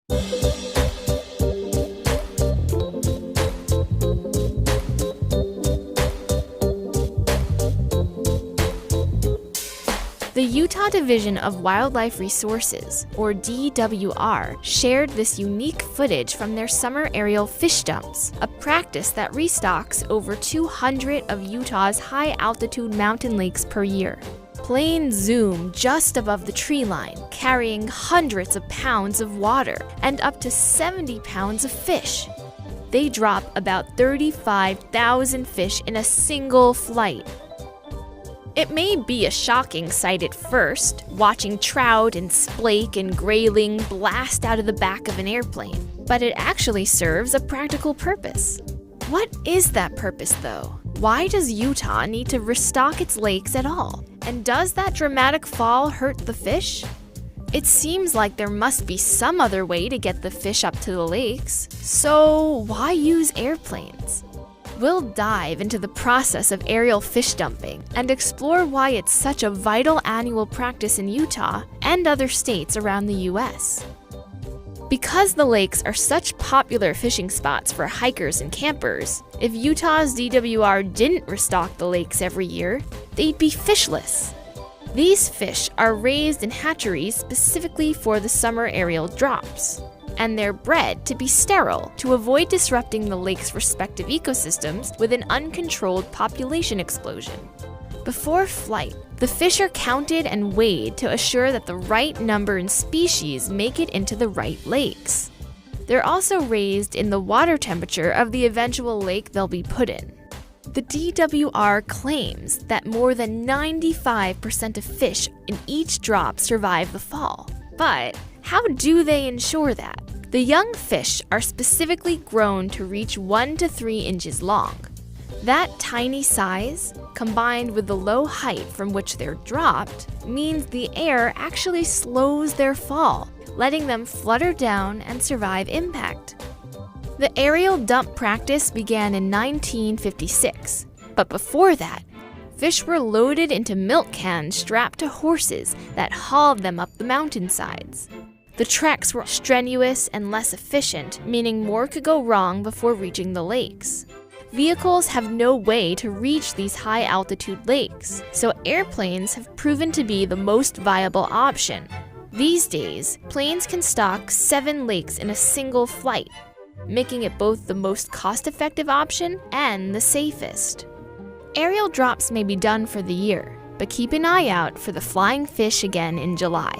The Utah Division of Wildlife Resources, or DWR, shared this unique footage from their summer aerial fish dumps, a practice that restocks over 200 of Utah's high-altitude mountain lakes per year. Planes zoom just above the tree line, carrying hundreds of pounds of water and up to 70 pounds of fish. They drop about 35,000 fish in a single flight. It may be a shocking sight at first, watching trout and splake and grayling blast out of the back of an airplane, but it actually serves a practical purpose. What is that purpose, though? Why does Utah need to restock its lakes at all? And does that dramatic fall hurt the fish? It seems like there must be some other way to get the fish up to the lakes, so why use airplanes? We'll dive into the process of aerial fish dumping and explore why it's such a vital annual practice in Utah and other states around the U.S. Because the lakes are such popular fishing spots for hikers and campers, if Utah's DWR didn't restock the lakes every year, they'd be fishless. These fish are raised in hatcheries specifically for the summer aerial drops, and they're bred to be sterile to avoid disrupting the lake's respective ecosystems with an uncontrolled population explosion. Before flight, the fish are counted and weighed to assure that the right number and species make it into the right lakes. They're also raised in the water temperature of the eventual lake they'll be put in. The DWR claims that more than 95% of fish in each drop survive the fall. But how do they ensure that? The young fish are specifically grown to reach 1 to 3 inches long. That tiny size, combined with the low height from which they're dropped, means the air actually slows their fall, letting them flutter down and survive impact. The aerial dump practice began in 1956, but before that, fish were loaded into milk cans strapped to horses that hauled them up the mountainsides. The treks were strenuous and less efficient, meaning more could go wrong before reaching the lakes. Vehicles have no way to reach these high-altitude lakes, so airplanes have proven to be the most viable option. These days, planes can stock 7 lakes in a single flight, making it both the most cost-effective option and the safest. Aerial drops may be done for the year, but keep an eye out for the flying fish again in July.